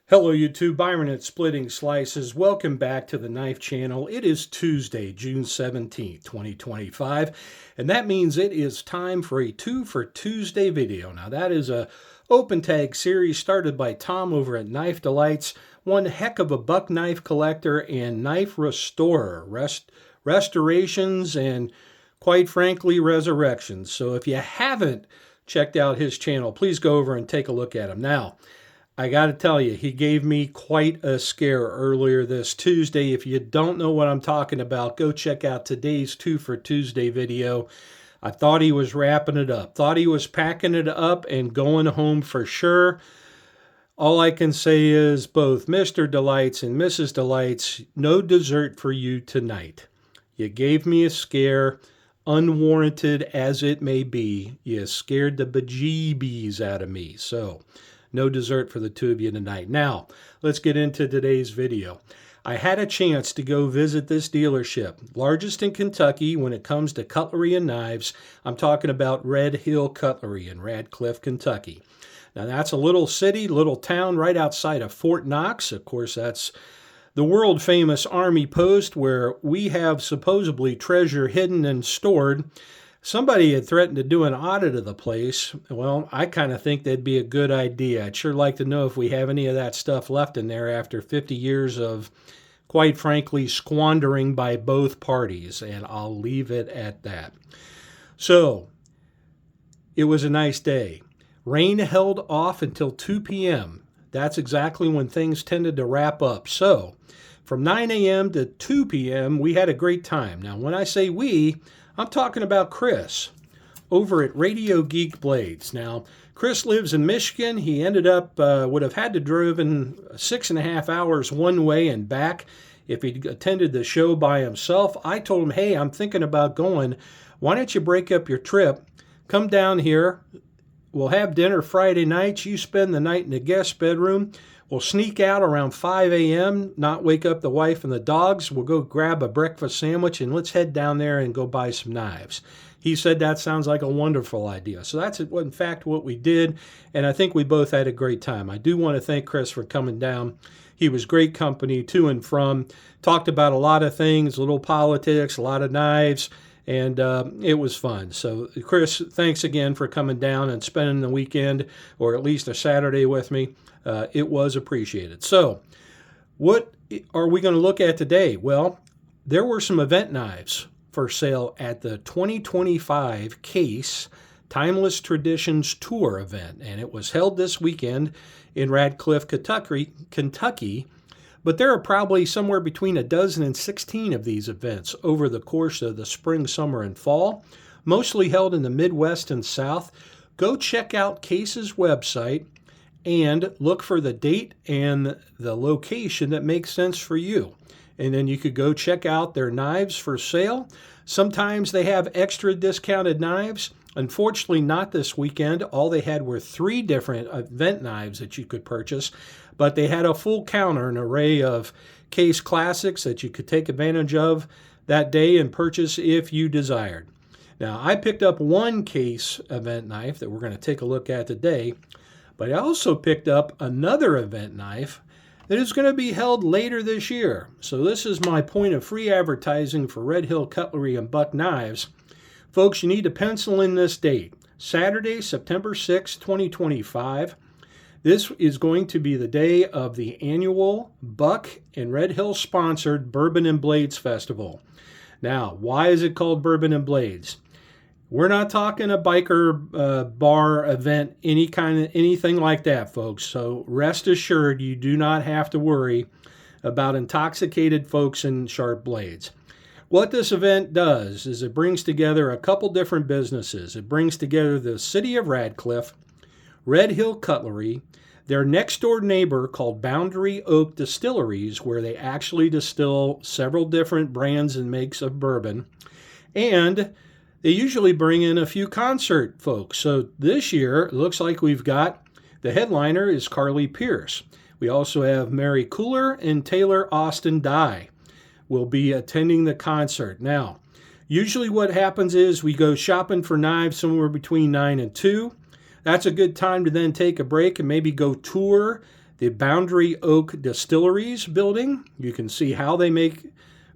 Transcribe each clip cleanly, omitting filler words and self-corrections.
Hello YouTube, Byron at Splitting Slices. Welcome back to the Knife Channel. It is Tuesday, June 17th, 2025, and that means it is time for a 2 for Tuesday video. Now that is a open tag series started by Tom over at Knife Delights, one heck of a buck knife collector and knife restorer, restorations and quite frankly resurrections. So if you haven't checked out his channel, please go over and take a look at him. Now, I got to tell you, he gave me quite a scare earlier this Tuesday. If you don't know what I'm talking about, go check out today's 2 for Tuesday video. I thought he was wrapping it up, thought he was packing it up and going home for sure. All I can say is both Mr. Delights and Mrs. Delights, no dessert for you tonight. You gave me a scare, unwarranted as it may be. You scared the bejeebies out of me. So, no dessert for the two of you tonight. Now, let's get into today's video. I had a chance to go visit this dealership, largest in Kentucky when it comes to cutlery and knives. I'm talking about Red Hill Cutlery in Radcliffe, Kentucky. Now, that's a little city, little town right outside of Fort Knox. Of course, that's the world-famous Army post where we have supposedly treasure hidden and stored. Somebody had threatened to do an audit of the place. Well, I kind of think that'd be a good idea. I'd sure like to know if we have any of that stuff left in there after 50 years of, quite frankly, squandering by both parties. And I'll leave it at that. So, it was a nice day. Rain held off until 2 p.m. That's exactly when things tended to wrap up. So, from 9 a.m. to 2 p.m., we had a great time. Now, when I say we, I'm talking about Chris over at Radiogeek Blades. Now, Chris lives in Michigan. He ended up, would have had to driven 6.5 hours one way and back if he'd attended the show by himself. I told him, hey, I'm thinking about going. Why don't you break up your trip? Come down here. We'll have dinner Friday nights. You spend the night in the guest bedroom. We'll sneak out around 5 a.m., not wake up the wife and the dogs. We'll go grab a breakfast sandwich and let's head down there and go buy some knives. He said that sounds like a wonderful idea. So that's in fact what we did, and I think we both had a great time. I do want to thank Chris for coming down. He was great company to and from. Talked about a lot of things, a little politics, a lot of knives, and it was fun. So Chris, thanks again for coming down and spending the weekend, or at least a Saturday with me. It was appreciated. So what are we going to look at today? Well, there were some event knives for sale at the 2025 Case Timeless Traditions Tour event, and it was held this weekend in Radcliffe, Kentucky. But there are probably somewhere between a dozen and 16 of these events over the course of the spring, summer, and fall, mostly held in the Midwest and South. Go check out Case's website and look for the date and the location that makes sense for you. And then you could go check out their knives for sale. Sometimes they have extra discounted knives. Unfortunately, not this weekend. All they had were 3 different event knives that you could purchase, but they had a full counter, an array of Case classics that you could take advantage of that day and purchase if you desired. Now, I picked up one Case event knife that we're going to take a look at today, but I also picked up another event knife that is going to be held later this year. So this is my point of free advertising for Red Hill Cutlery and Buck Knives. Folks, you need to pencil in this date, Saturday, September 6, 2025. This is going to be the day of the annual Buck and Red Hill sponsored Bourbon Blades Festival. Now, why is it called Bourbon Blades? We're not talking a biker bar event, anything like that, folks. So rest assured, you do not have to worry about intoxicated folks and sharp blades. What this event does is it brings together a couple different businesses. It brings together the city of Radcliffe, Red Hill Cutlery, their next door neighbor called Boundary Oak Distilleries, where they actually distill several different brands and makes of bourbon, and they usually bring in a few concert folks. So this year, it looks like we've got, the headliner is Carly Pierce. We also have Mary Cooler and Taylor Austin Dye will be attending the concert. Now, usually what happens is we go shopping for knives somewhere between 9 and 2. That's a good time to then take a break and maybe go tour the Boundary Oak Distilleries building. You can see how they make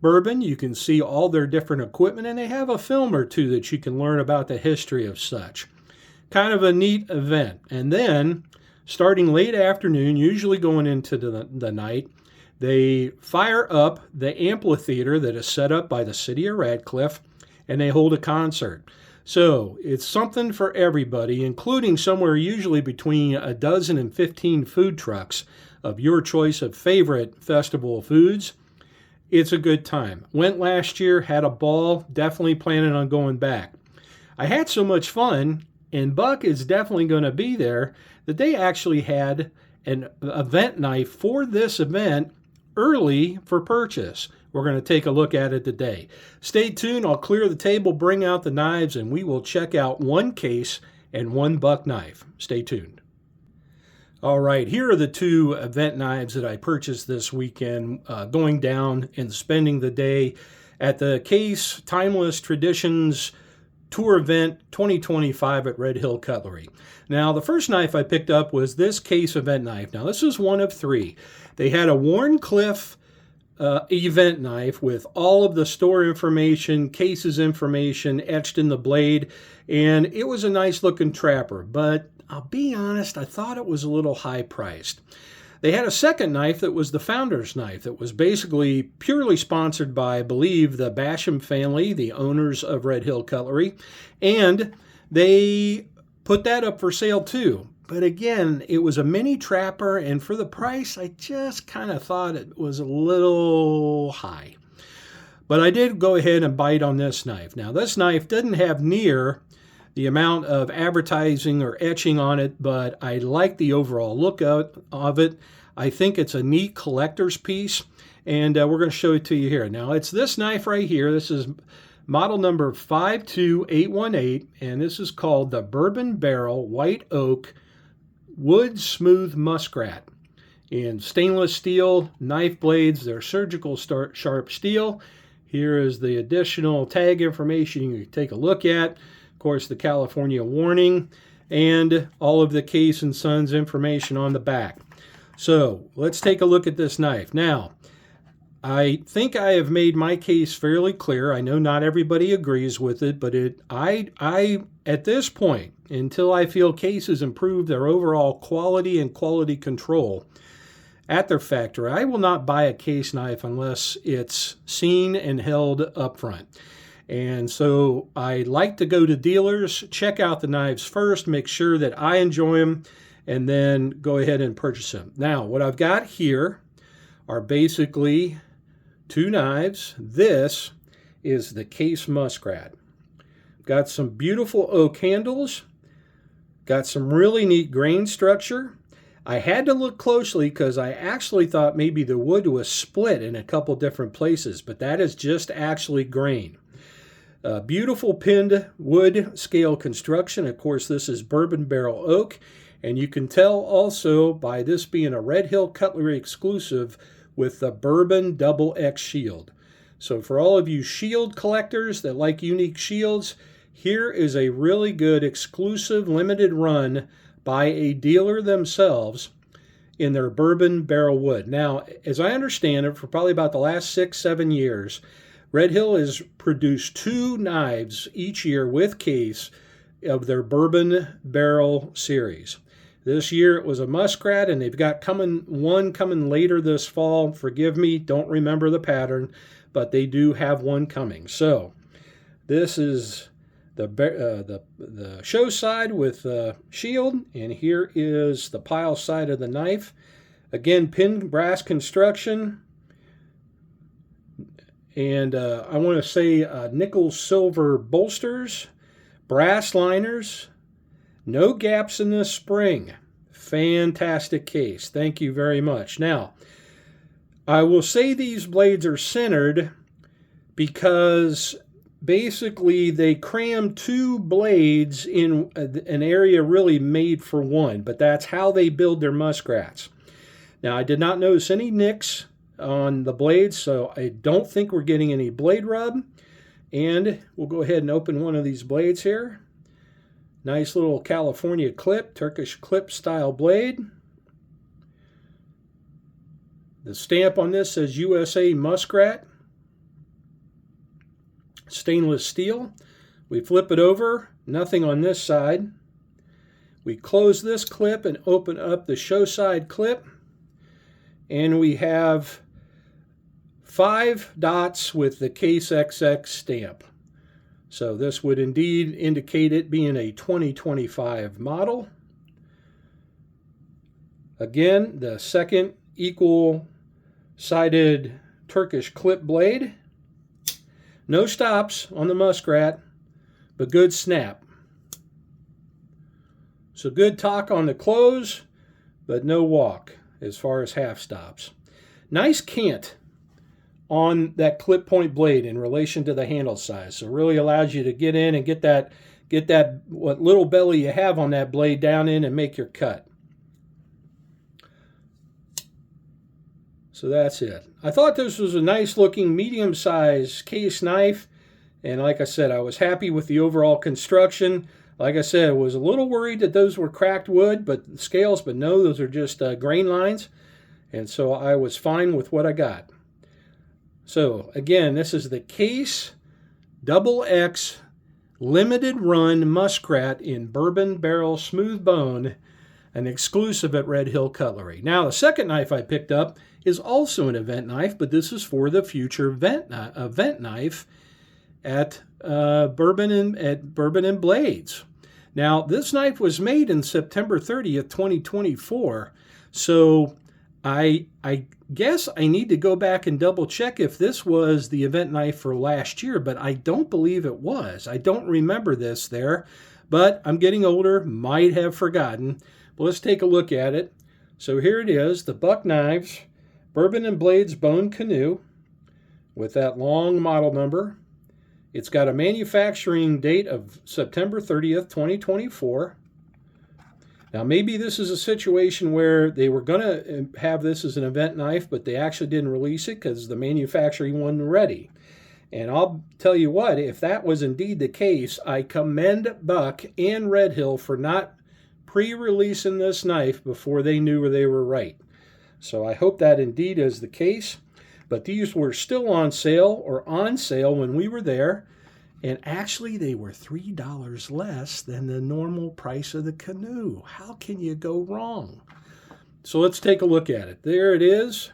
bourbon. You can see all their different equipment, and they have a film or two that you can learn about the history of such. Kind of a neat event. And then, starting late afternoon, usually going into the night, they fire up the amphitheater that is set up by the city of Radcliffe, and they hold a concert. So it's something for everybody, including somewhere usually between a dozen and 15 food trucks of your choice of favorite festival foods. It's a good time. Went last year, had a ball, definitely planning on going back. I had so much fun, and Buck is definitely going to be there, that they actually had an event knife for this event early for purchase. We're going to take a look at it today. Stay tuned. I'll clear the table, bring out the knives, and we will check out one case and one Buck knife. Stay tuned. All right, here are the two event knives that I purchased this weekend, going down and spending the day at the Case Timeless Traditions Tour Event 2025 at Red Hill Cutlery. Now, the first knife I picked up was this Case event knife. Now, this is one of three. They had a Warncliffe event knife with all of the store information, Case's information etched in the blade, and it was a nice looking trapper, but I'll be honest, I thought it was a little high priced. They had a second knife that was the Founder's knife that was basically purely sponsored by, I believe, the Basham family, the owners of Red Hill Cutlery, and they put that up for sale too. But again, it was a mini trapper, and for the price, I just kind of thought it was a little high. But I did go ahead and bite on this knife. Now, this knife didn't have near the amount of advertising or etching on it, but I like the overall look of it. I think it's a neat collector's piece, and we're going to show it to you here. Now, it's this knife right here. This is model number 52818, and this is called the Bourbon Barrel White Oak Wood Smooth Muskrat in stainless steel knife blades. They're surgical sharp steel. Here is the additional tag information you can take a look at. Of course, the California warning and all of the Case & Sons information on the back. So let's take a look at this knife. Now, I think I have made my case fairly clear. I know not everybody agrees with it, but I at this point, until I feel Case has improved their overall quality and quality control at their factory, I will not buy a Case knife unless it's seen and held up front. And so I like to go to dealers, check out the knives first, make sure that I enjoy them, and then go ahead and purchase them. Now, what I've got here are basically two knives. This is the Case Muskrat. Got some beautiful oak handles. Got some really neat grain structure. I had to look closely because I actually thought maybe the wood was split in a couple different places, but that is just actually grain. Beautiful pinned wood scale construction. Of course, this is bourbon barrel oak, and you can tell also by this being a Red Hill Cutlery exclusive with the Bourbon Double X shield. So for all of you shield collectors that like unique shields, here is a really good exclusive limited run by a dealer themselves in their bourbon barrel wood. Now, as I understand it, for probably about the last 6-7 years, Red Hill has produced two knives each year with Case of their bourbon barrel series. This year it was a Muskrat, and they've got one coming later this fall. Forgive me, don't remember the pattern, but they do have one coming. So this is the show side with shield, and here is the pile side of the knife. Again, pinned brass construction. And I want to say nickel silver bolsters, brass liners, no gaps in this spring. Fantastic case. Thank you very much. Now, I will say these blades are centered because basically they cram two blades in an area really made for one, but that's how they build their Muskrats. Now, I did not notice any nicks on the blades, so I don't think we're getting any blade rub. And we'll go ahead and open one of these blades here. Nice little California clip, Turkish clip style blade. The stamp on this says USA Muskrat. Stainless steel. We flip it over, nothing on this side. We close this clip and open up the show side clip. And we have 5 dots with the Case XX stamp. So this would indeed indicate it being a 2025 model. Again, the second equal-sided Turkish clip blade. No stops on the Muskrat, but good snap. So good talk on the close, but no walk as far as half stops. Nice cant on that clip point blade in relation to the handle size. So it really allows you to get in and get that what little belly you have on that blade down in and make your cut. So that's it. I thought this was a nice looking medium-sized case knife. And like I said, I was happy with the overall construction. Like I said, I was a little worried that those were cracked wood, but scales, but no, those are just grain lines. And so I was fine with what I got. So again, this is the Case XX limited run Muskrat in bourbon barrel smooth bone, an exclusive at Red Hill Cutlery. Now, the second knife I picked up is also an event knife, but this is for the future event knife at Bourbon Blades. Now, this knife was made in September 30th, 2024, so I guess I need to go back and double check if this was the event knife for last year, but I don't believe it was. I don't remember this there, but I'm getting older, might have forgotten. But let's take a look at it. So here it is, the Buck Knives Bourbon Blades Bone Canoe with that long model number. It's got a manufacturing date of September 30th, 2024. Now, maybe this is a situation where they were going to have this as an event knife, but they actually didn't release it because the manufacturing wasn't ready. And I'll tell you what, if that was indeed the case, I commend Buck and Red Hill for not pre-releasing this knife before they knew they were right. So I hope that indeed is the case. But these were still on sale when we were there. And actually, they were $3 less than the normal price of the Canoe. How can you go wrong? So let's take a look at it. There it is,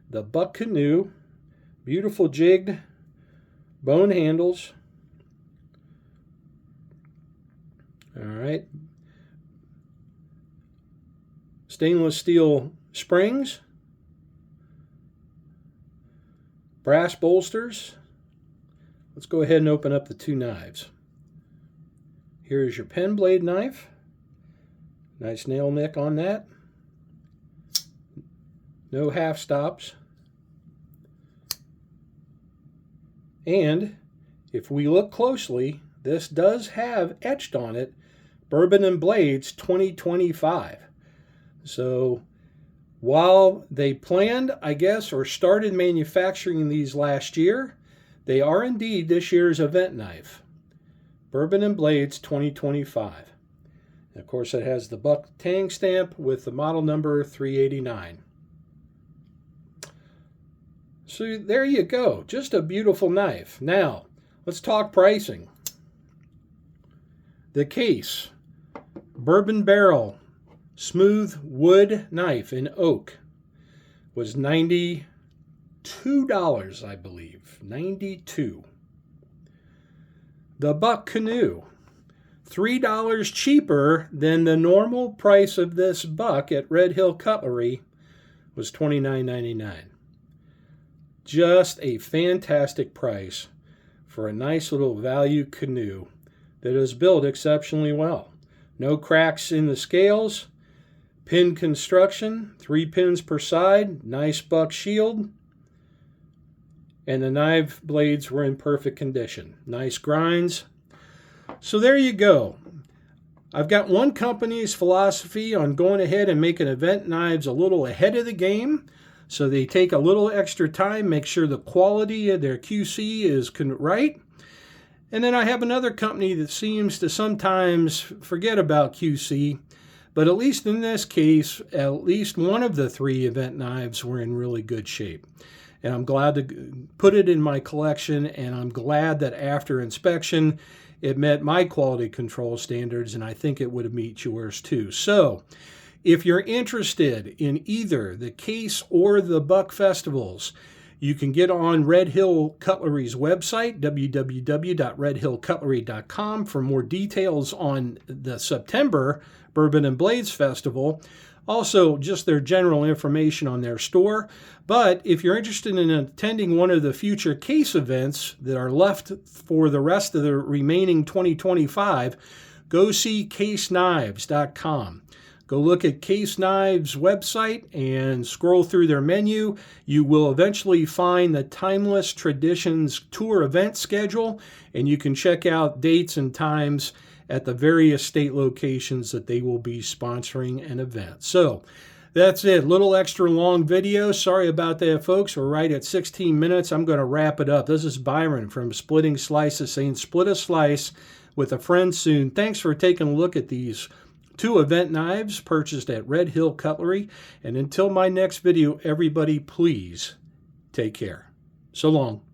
the Buck Canoe. Beautiful jigged bone handles. All right. Stainless steel springs. Brass bolsters. Let's go ahead and open up the two knives. Here's your pen blade knife. Nice nail nick on that. No half stops. And if we look closely, this does have etched on it Bourbon Blades 2025. So while they planned, I guess, or started manufacturing these last year, they are indeed this year's event knife. Bourbon Blades 2025. And of course, it has the Buck Tang stamp with the model number 389. So there you go. Just a beautiful knife. Now, let's talk pricing. The Case Bourbon Barrel Smooth Wood Knife in oak was $92, I believe. $92. The Buck Canoe, $3 cheaper than the normal price of this buck at Red Hill Cutlery, was $29.99. Just a fantastic price for a nice little value canoe that is built exceptionally well. No cracks in the scales, pin construction, 3 pins per side, nice buck shield, and the knife blades were in perfect condition. Nice grinds. So there you go. I've got one company's philosophy on going ahead and making event knives a little ahead of the game. So they take a little extra time, make sure the quality of their QC is right. And then I have another company that seems to sometimes forget about QC, But at least in this case, at least one of the 3 event knives were in really good shape. And I'm glad to put it in my collection, and I'm glad that after inspection, it met my quality control standards, and I think it would meet yours too. So, if you're interested in either the case or the Buck Festivals, you can get on Red Hill Cutlery's website, www.redhillcutlery.com, for more details on the September Bourbon and Blades Festival. Also, just their general information on their store. But if you're interested in attending one of the future case events that are left for the rest of the remaining 2025, go see caseknives.com. Go look at Case Knives' website and scroll through their menu. You will eventually find the Timeless Traditions Tour event schedule, and you can check out dates and times at the various state locations that they will be sponsoring an event. So that's it. Little extra long video. Sorry about that, folks. We're right at 16 minutes. I'm going to wrap it up. This is Byron from Splitting Slices saying split a slice with a friend soon. Thanks for taking a look at these 2 event knives purchased at Red Hill Cutlery. And until my next video, everybody, please take care. So long.